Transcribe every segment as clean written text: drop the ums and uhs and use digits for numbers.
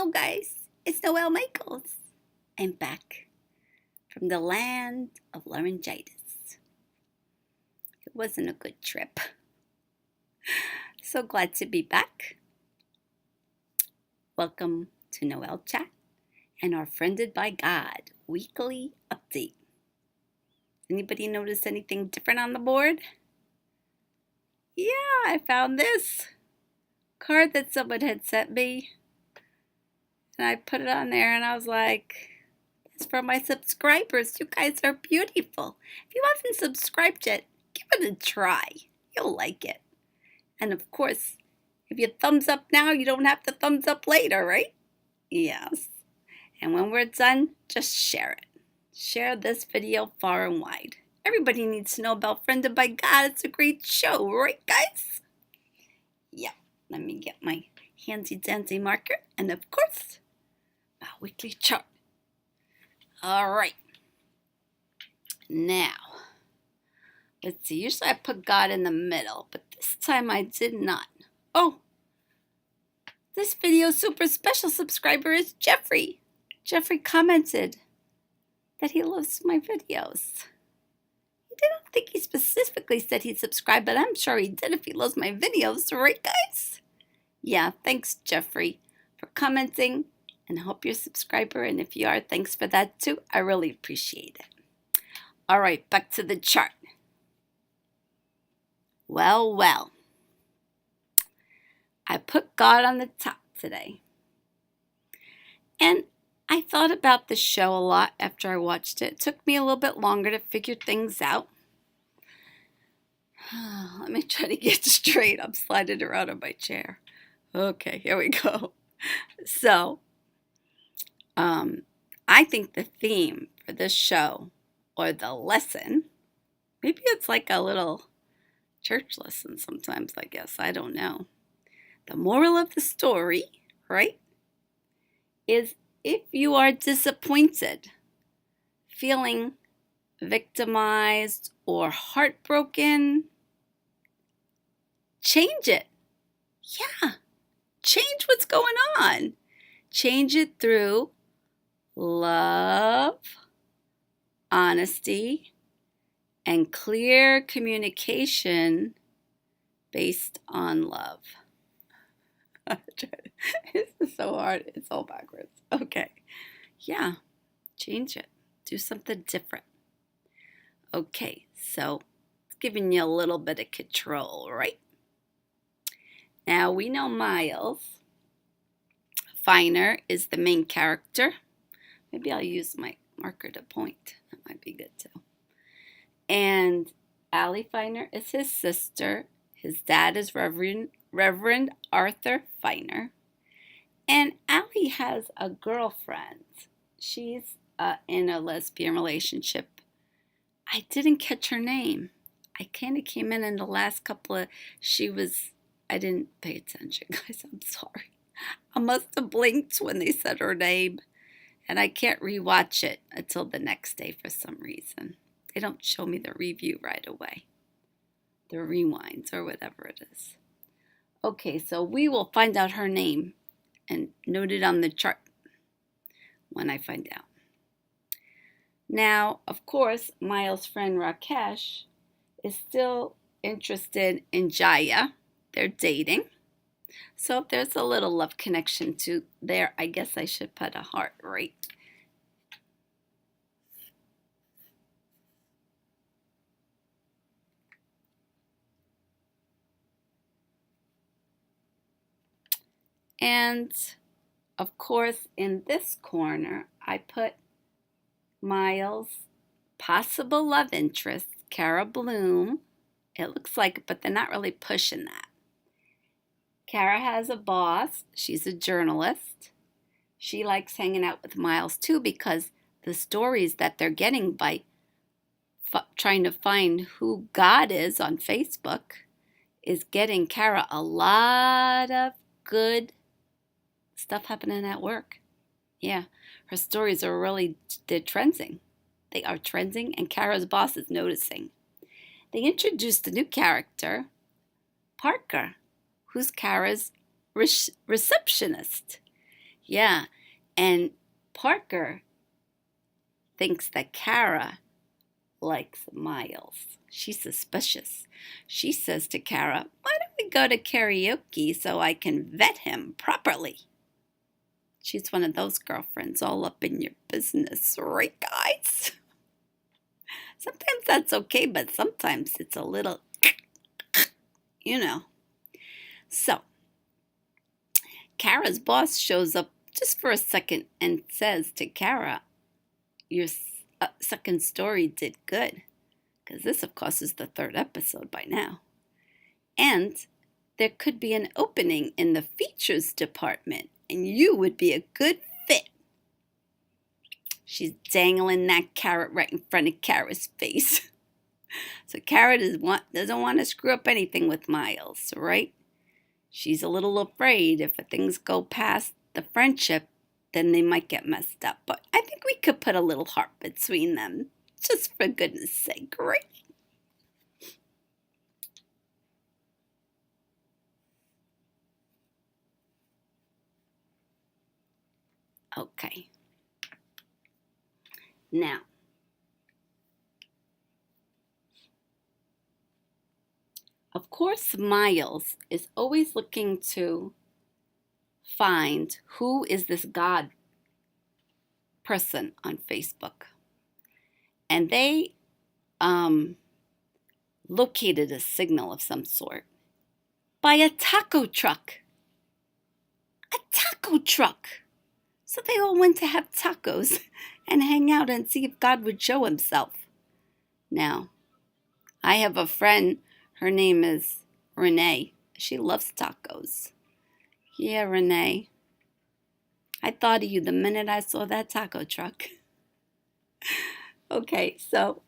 Hello guys, it's Noelle Michaels. I'm back from the land of laryngitis. It wasn't a good trip. So glad to be back. Welcome to Noelle Chat and our Friended by God weekly update. Anybody notice anything different on the board? Yeah, I found this card that someone had sent me. And I put it on there and I was like, it's for my subscribers. You guys are beautiful. If you haven't subscribed yet, give it a try. You'll like it. And of course, if you thumbs up now, you don't have to thumbs up later, right? Yes. And when we're done, just share it. Share this video far and wide. Everybody needs to know about Friended by God. It's a great show, right, guys? Yeah. Let me get my handy-dandy marker. And of course, my weekly chart. All right. Now, let's see. Usually I put God in the middle, but this time I did not. Oh, this video's super special subscriber is Jeffrey. Jeffrey commented that he loves my videos. I don't think he specifically said he'd subscribe, but I'm sure he did if he loves my videos, right, guys? Yeah, thanks, Jeffrey, for commenting. And I hope you're a subscriber. And if you are, thanks for that too. I really appreciate it. All right, back to the chart. Well. I put God on the top today. And I thought about the show a lot after I watched it. It took me a little bit longer to figure things out. Let me try to get straight. I'm sliding around on my chair. Okay, here we go. So, I think the theme for this show, or the lesson, maybe it's like a little church lesson sometimes, I guess. I don't know. The moral of the story, right, is if you are disappointed, feeling victimized or heartbroken, change it. Yeah, change what's going on. Change it through love, honesty, and clear communication based on love. This is so hard. It's all backwards. Okay. Yeah. Change it. Do something different. Okay. So it's giving you a little bit of control, right? Now we know Miles Finer is the main character. Maybe I'll use my marker to point. That might be good too. And Allie Finer is his sister. His dad is Reverend Arthur Finer. And Allie has a girlfriend. She's in a lesbian relationship. I didn't catch her name. I kind of came in the last couple of, I didn't pay attention, guys. I'm sorry. I must have blinked when they said her name. And I can't rewatch it until the next day for some reason. They don't show me the review right away. The rewinds or whatever it is. Okay, so we will find out her name and note it on the chart when I find out. Now, of course, Miles' friend Rakesh is still interested in Jaya. They're dating. So if there's a little love connection to there, I guess I should put a heart, right? And of course, in this corner, I put Miles' possible love interest, Cara Bloom. It looks like it, but they're not really pushing that. Cara has a boss. She's a journalist. She likes hanging out with Miles too because the stories that they're getting by trying to find who God is on Facebook is getting Cara a lot of good stuff happening at work. Yeah, her stories are they're trending. They are trending, and Cara's boss is noticing. They introduced a new character, Parker, who's Cara's receptionist. Yeah, and Parker thinks that Kara likes Miles. She's suspicious. She says to Kara, "Why don't we go to karaoke so I can vet him properly?" She's one of those girlfriends all up in your business, right, guys? Sometimes that's okay, but sometimes it's a little, you know. So, Kara's boss shows up just for a second and says to Kara, "Your second story did good." Because this, of course, is the third episode by now. And there could be an opening in the features department, and you would be a good fit. She's dangling that carrot right in front of Kara's face. So Kara doesn't want to screw up anything with Miles, right? She's a little afraid if things go past the friendship, then they might get messed up. But I think we could put a little heart between them, just for goodness sake, right? Okay. Now, of course, Miles is always looking to find who is this God person on Facebook. And they located a signal of some sort by a taco truck. A taco truck. So they all went to have tacos and hang out and see if God would show himself. Now, I have a friend, her name is Renee. She loves tacos. Yeah, Renee. I thought of you the minute I saw that taco truck. Okay, so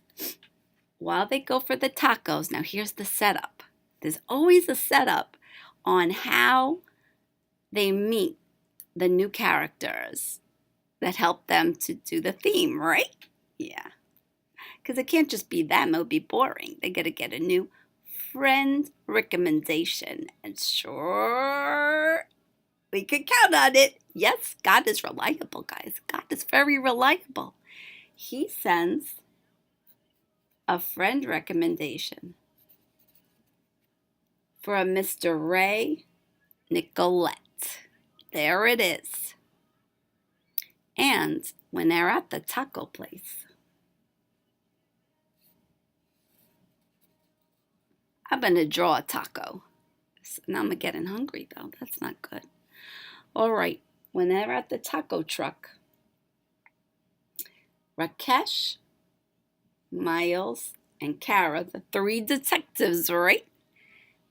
while they go for the tacos, now here's the setup. There's always a setup on how they meet the new characters that help them to do the theme, right? Yeah. Because it can't just be them, it would be boring. They got to get a new friend recommendation. And sure, we can count on it. Yes, God is reliable, guys. God is very reliable. He sends a friend recommendation for a Mr. Ray Nicolette. There it is. And when they're at the taco place, I'm going to draw a taco. Now I'm getting hungry, though. That's not good. All right. When they're at the taco truck, Rakesh, Miles, and Kara, the three detectives, right?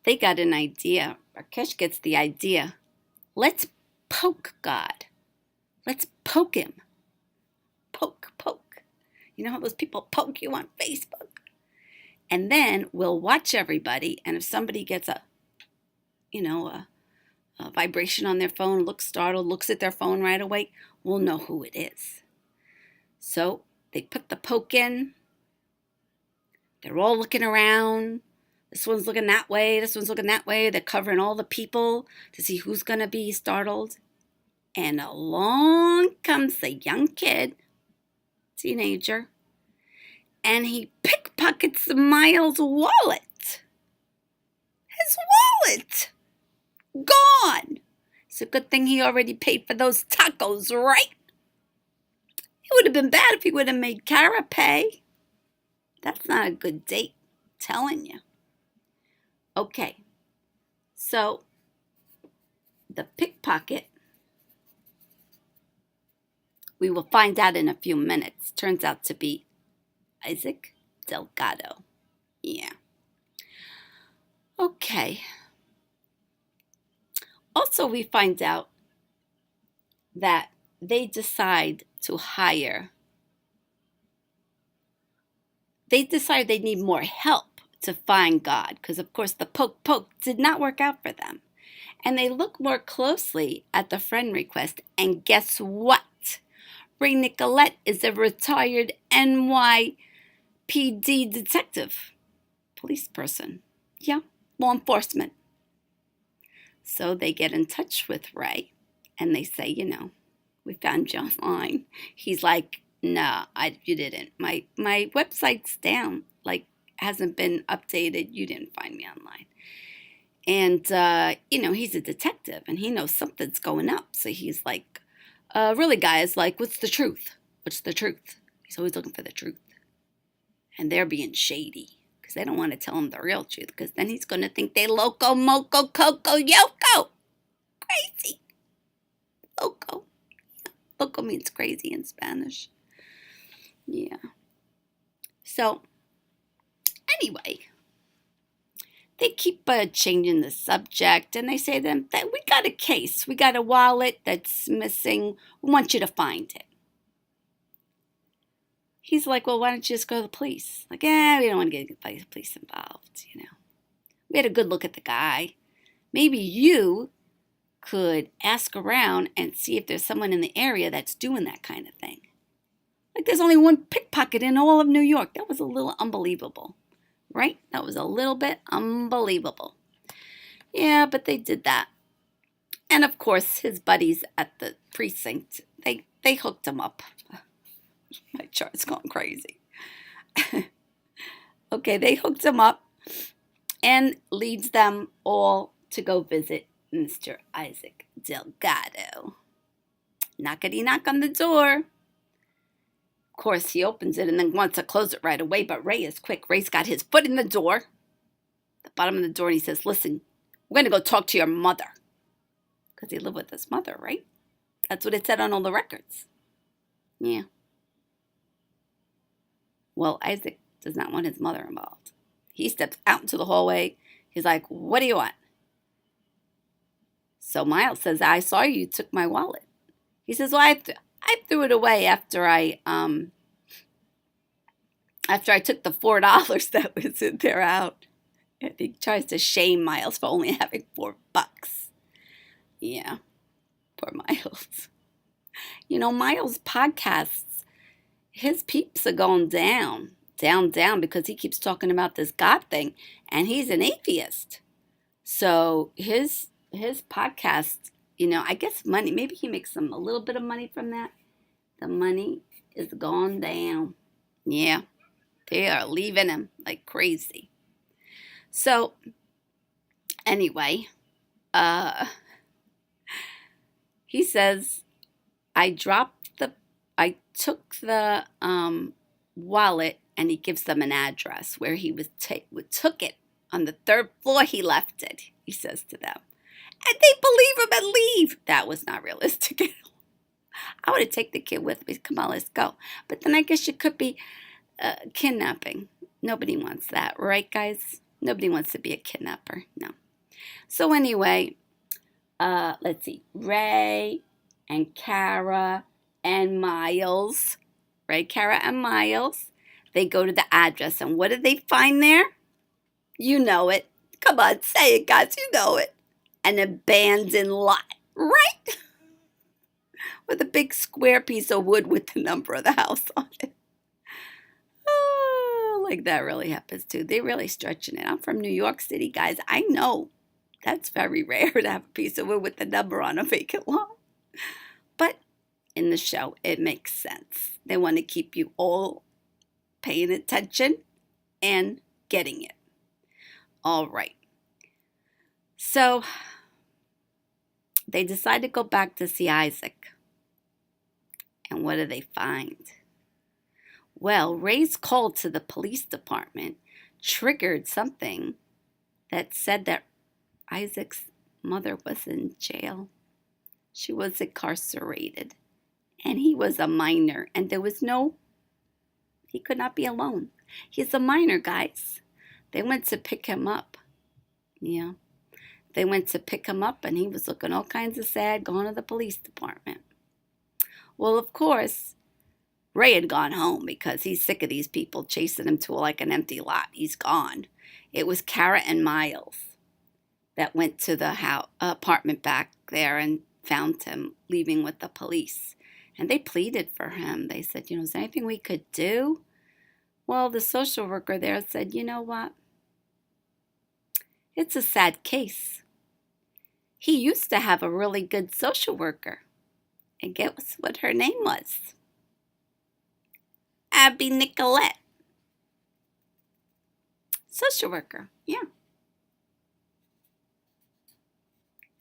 They got an idea. Rakesh gets the idea. Let's poke God. Let's poke him. Poke, poke. You know how those people poke you on Facebook? And then we'll watch everybody, and if somebody gets a vibration on their phone, looks startled, looks at their phone right away, we'll know who it is. So they put the poke in. They're all looking around. This one's looking that way. This one's looking that way. They're covering all the people to see who's going to be startled. And along comes the young kid, teenager, and he pickpockets Miles' wallet. His wallet! Gone! It's a good thing he already paid for those tacos, right? It would have been bad if he would have made Kara pay. That's not a good date, I'm telling you. Okay, so the pickpocket, we will find out in a few minutes, turns out to be Isaac Delgado. Yeah. Okay. Also, we find out that they decide they need more help to find God, because of course the poke did not work out for them. And they look more closely at the friend request, and guess what? Ray Nicolette is a retired NYPD detective, police person. Yeah, law enforcement. So they get in touch with Ray, And they say, we found you online. He's like, nah, you didn't. My website's down. Like, hasn't been updated. You didn't find me online. And, he's a detective and he knows something's going up. So he's like, really, guys, like, what's the truth? What's the truth? He's always looking for the truth. And they're being shady because they don't want to tell him the real truth because then he's going to think they loco, moco, coco, yoko. Crazy. Loco. Loco means crazy in Spanish. Yeah. So, anyway, they keep changing the subject, and they say to them that we got a case. We got a wallet that's missing. We want you to find it. He's like, well, why don't you just go to the police? Like, we don't want to get the police involved, We had a good look at the guy. Maybe you could ask around and see if there's someone in the area that's doing that kind of thing. Like, there's only one pickpocket in all of New York. That was a little unbelievable, right? That was a little bit unbelievable. Yeah, but they did that. And, of course, his buddies at the precinct, they hooked him up. My chart's going crazy. Okay, they hooked him up and leads them all to go visit Mr. Isaac Delgado. Knockety-knock on the door. Of course, he opens it and then wants to close it right away, but Ray is quick. Ray's got his foot in the door, the bottom of the door, and he says, listen, we're going to go talk to your mother. Because he lived with his mother, right? That's what it said on all the records. Yeah. Well, Isaac does not want his mother involved. He steps out into the hallway. He's like, what do you want? So Miles says, I saw you took my wallet. He says, well, I threw it away after I took the $4 that was in there out. And he tries to shame Miles for only having $4. Yeah, poor Miles. Miles' podcasts, his peeps are going down, because he keeps talking about this God thing, and he's an atheist. So his podcast, I guess money, maybe he makes a little bit of money from that. The money is gone down. Yeah, they are leaving him like crazy. So, anyway, he says, I took the wallet, and he gives them an address where he took it. On the 3rd floor, he left it, he says to them. And they believe him and leave. That was not realistic at all. I would have taken the kid with me. Come on, let's go. But then I guess it could be kidnapping. Nobody wants that, right, guys? Nobody wants to be a kidnapper. No. So anyway, let's see. Ray and Kara and Miles. Ray, Kara, and Miles. They go to the address. And what did they find there? You know it. Come on, say it, guys. You know it. An abandoned lot, right? With a big square piece of wood with the number of the house on it. Oh, like that really happens too. They're really stretching it. I'm from New York City, guys. I know that's very rare to have a piece of wood with the number on a vacant lot. But in the show, it makes sense. They want to keep you all paying attention and getting it. All right. So they decide to go back to see Isaac. And what do they find? Well, Ray's call to the police department triggered something that said that Isaac's mother was in jail. She was incarcerated. And he was a minor. And he could not be alone. He's a minor, guys. They went to pick him up. Yeah. They went to pick him up and he was looking all kinds of sad, going to the police department. Well, of course, Ray had gone home because he's sick of these people chasing him to like an empty lot. He's gone. It was Kara and Miles that went to the apartment back there and found him leaving with the police. And they pleaded for him. They said, is there anything we could do? Well, the social worker there said, you know what? It's a sad case. he used to have a really good social worker. And guess what her name was? Abby Nicolette. Social worker, yeah.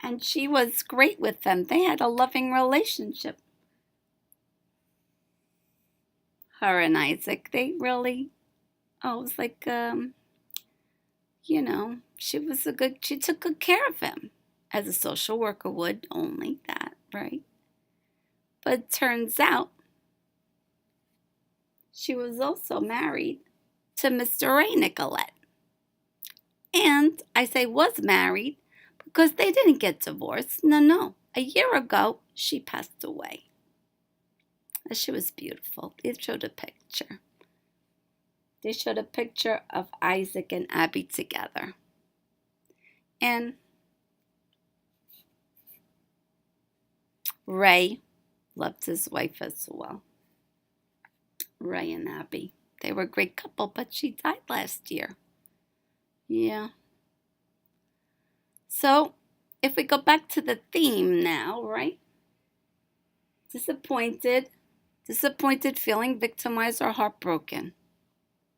And she was great with them. They had a loving relationship. Her and Isaac, they really, it was like, she took good care of him, as a social worker would, only that, right? But it turns out she was also married to Mr. Ray Nicolette. And I say was married because they didn't get divorced. No. A year ago, she passed away. She was beautiful. They showed a picture. They showed a picture of Isaac and Abby together. And Ray loved his wife as well. Ray and Abby. They were a great couple, but she died last year. Yeah. So, if we go back to the theme now, right? Disappointed, feeling victimized or heartbroken.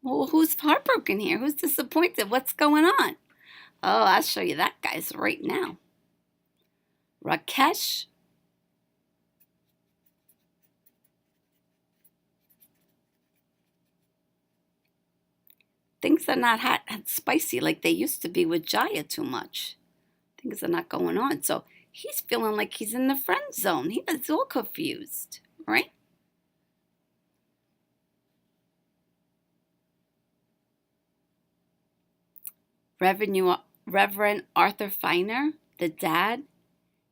Well, who's heartbroken here? Who's disappointed? What's going on? Oh, I'll show you that, guys, right now. Rakesh. Things are not hot and spicy like they used to be with Jaya too much. Things are not going on. So he's feeling like he's in the friend zone. He was all confused, right? Reverend Arthur Feiner, the dad,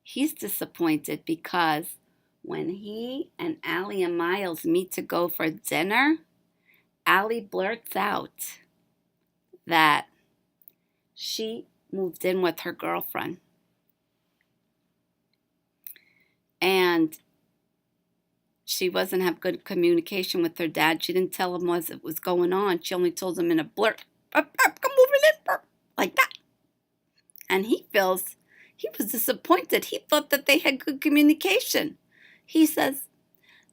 he's disappointed because when he and Allie and Miles meet to go for dinner, Allie blurts out that she moved in with her girlfriend. And she wasn't have good communication with her dad. She didn't tell him what was going on. She only told him in a blurt, I'm moving in, like that. And he was disappointed. He thought that they had good communication. He says,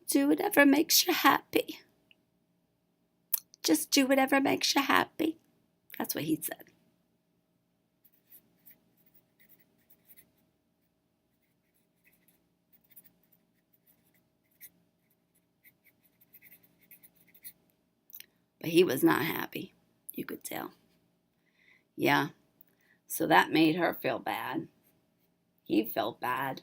do whatever makes you happy. Just do whatever makes you happy. That's what he said. But he was not happy. You could tell. Yeah. So that made her feel bad. He felt bad.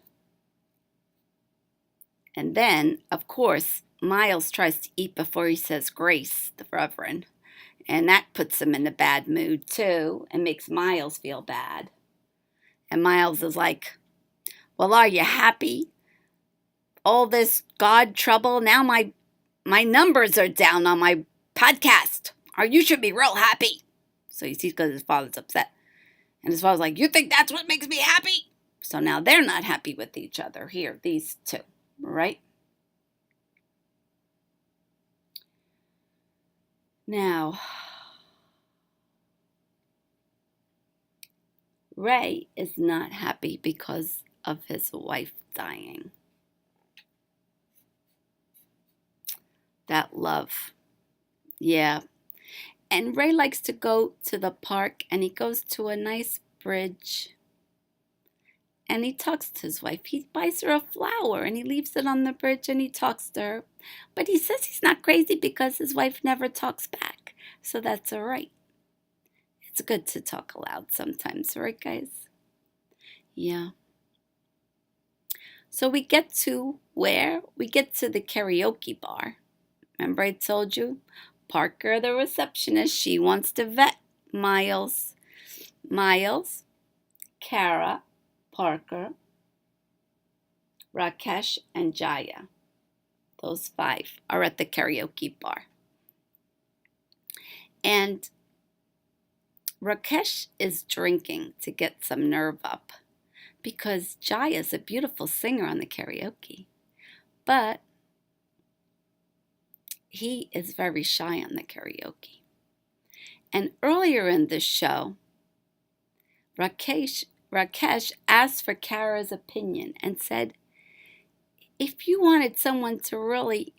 And then, of course, Miles tries to eat before he says grace, the Reverend. And that puts him in a bad mood too and makes Miles feel bad. And Miles is like, well, are you happy? All this God trouble, now my numbers are down on my podcast. Or you should be real happy. So you see, because his father's upset. And his father's like, you think that's what makes me happy? So now they're not happy with each other here, these two, right? Now, Ray is not happy because of his wife dying. That love. Yeah. And Ray likes to go to the park, and he goes to a nice bridge. And he talks to his wife. He buys her a flower, and he leaves it on the bridge, and he talks to her. But he says he's not crazy because his wife never talks back. So that's all right. It's good to talk aloud sometimes, right, guys? Yeah. So we get to where? We get to the karaoke bar. Remember I told you? Parker, the receptionist, she wants to vet Miles, Kara, Parker, Rakesh, and Jaya. Those 5 are at the karaoke bar. And Rakesh is drinking to get some nerve up because Jaya's a beautiful singer on the karaoke. But he is very shy on the karaoke. And earlier in the show, Rakesh Rakesh asked for Kara's opinion and said, if you wanted someone to really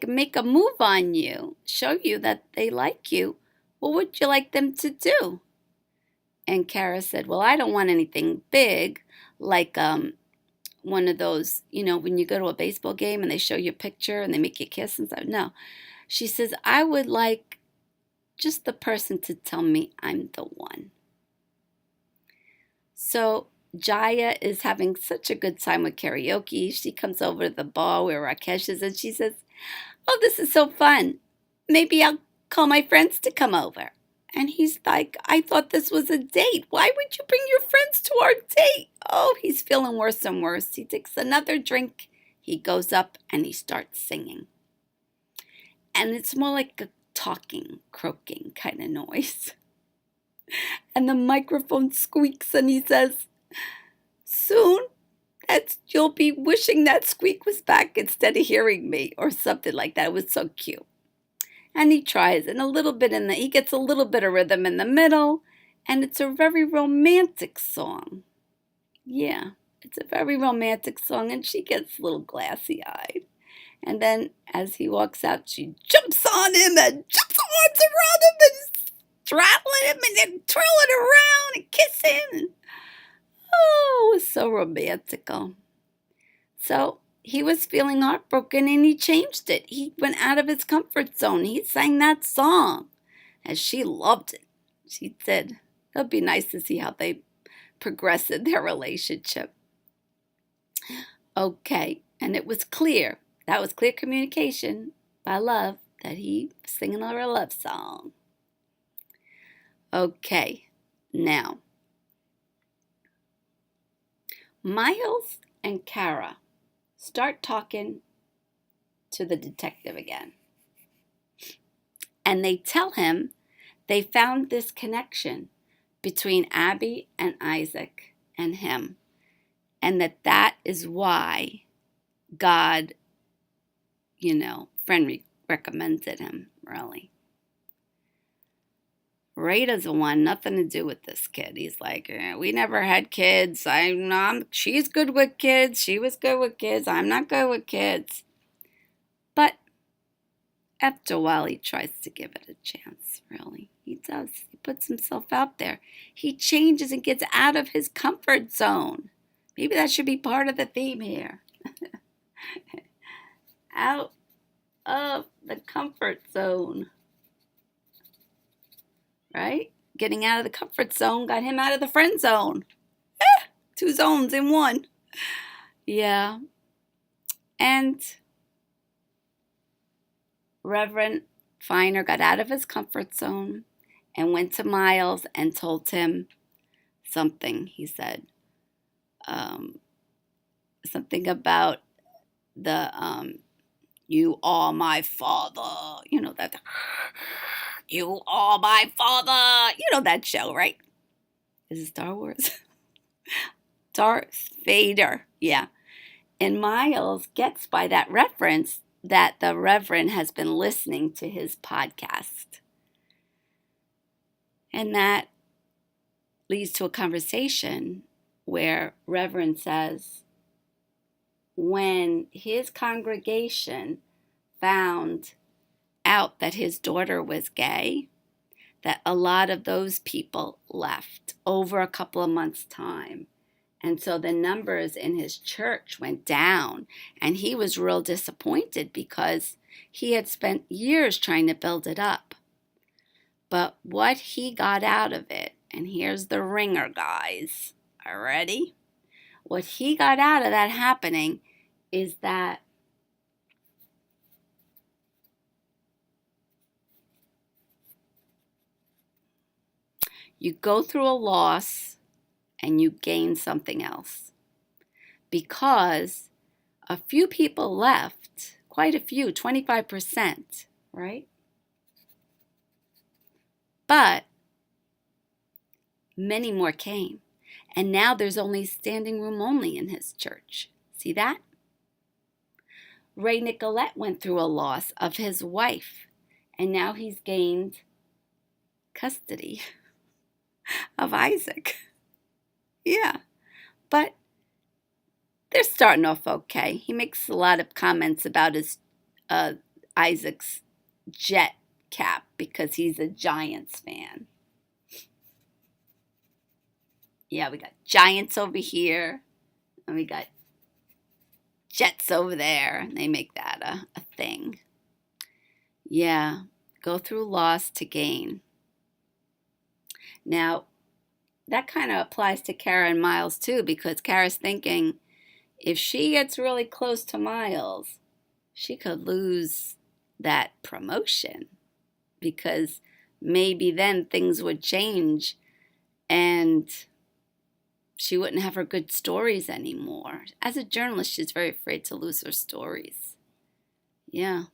make a move on you, show you that they like you, what would you like them to do? And Kara said, well, I don't want anything big, like one of those, when you go to a baseball game and they show you a picture and they make you kiss and stuff. No. She says, I would like just the person to tell me I'm the one. So Jaya is having such a good time with karaoke. She comes over to the bar where Rakesh is and she says, oh, this is so fun. Maybe I'll call my friends to come over. And he's like, I thought this was a date. Why would you bring your friends to our date? Oh, he's feeling worse and worse. He takes another drink. He goes up and he starts singing. And it's more like a talking, croaking kind of noise. And the microphone squeaks and he says, soon you'll be wishing that squeak was back instead of hearing me, or something like that. It was so cute. And he tries, and he gets a little bit of rhythm in the middle, and it's a very romantic song. Yeah, it's a very romantic song, and she gets a little glassy-eyed. And then as he walks out, she jumps on him and jumps arms around him and straddling him and then twirling around and kissing. Oh, it was so romantical. So he was feeling heartbroken and he changed it. He went out of his comfort zone. He sang that song and she loved it. She did. It would be nice to see how they progress in their relationship. Okay, and it was clear. That was clear communication by love that he was singing her a love song. Okay, now, Miles and Kara start talking to the detective again. And they tell him they found this connection between Abby and Isaac and him. And that is why God, friend recommended him, really. Ray doesn't want nothing to do with this kid. He's like, we never had kids. She's good with kids. She was good with kids. I'm not good with kids. But after a while, he tries to give it a chance, really. He does. He puts himself out there. He changes and gets out of his comfort zone. Maybe that should be part of the theme here. Out of the comfort zone. Right? Getting out of the comfort zone got him out of the friend zone. 2 zones in one. Yeah. And Reverend Finer got out of his comfort zone and went to Miles and told him something. He said something about the you are my father. That you are my father. That show, right? Is it Star Wars? Darth Vader. Yeah. And Miles gets by that reference that the Reverend has been listening to his podcast. And that leads to a conversation where Reverend says, when his congregation found out that his daughter was gay, that a lot of those people left over a couple of months' time. And so the numbers in his church went down, and he was real disappointed because he had spent years trying to build it up. But what he got out of it, and here's the ringer, guys. Are you ready? What he got out of that happening is that you go through a loss and you gain something else. Because a few people left, quite a few, 25%, right? But many more came. And now there's only standing room only in his church. See that? Ray Nicolette went through a loss of his wife, and now he's gained custody of Isaac. Yeah, but they're starting off okay. He makes a lot of comments about his uh, Isaac's jet cap because he's a Giants fan. Yeah, we got Giants over here, and we got Jets over there, and they make that a thing. Yeah, go through loss to gain. Now, that kind of applies to Kara and Miles too, because Kara's thinking if she gets really close to Miles, she could lose that promotion because maybe then things would change and she wouldn't have her good stories anymore. As a journalist, she's very afraid to lose her stories. Yeah.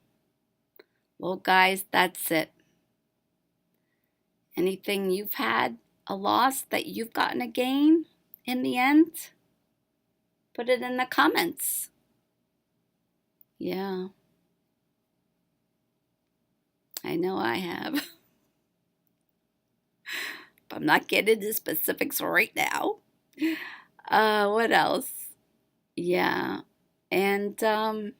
Well, guys, that's it. Anything you've had a loss that you've gotten a gain in the end? Put it in the comments. Yeah. I know I have. But I'm not getting into specifics right now. What else? Yeah. And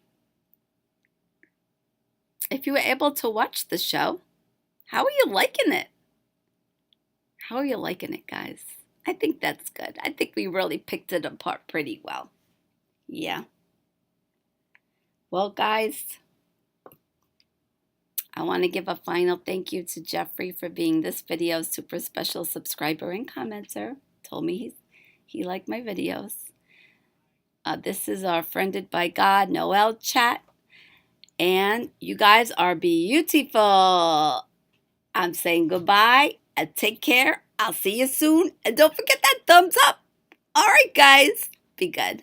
if you were able to watch the show, how are you liking it? How are you liking it, guys? I think that's good. I think we really picked it apart pretty well. Yeah. Well, guys, I want to give a final thank you to Jeffrey for being this video's super special subscriber and commenter. Told me he liked my videos. This is our Friended by God Noelle chat. And you guys are beautiful. I'm saying goodbye and take care. I'll see you soon. And don't forget that thumbs up. All right, guys. Be good.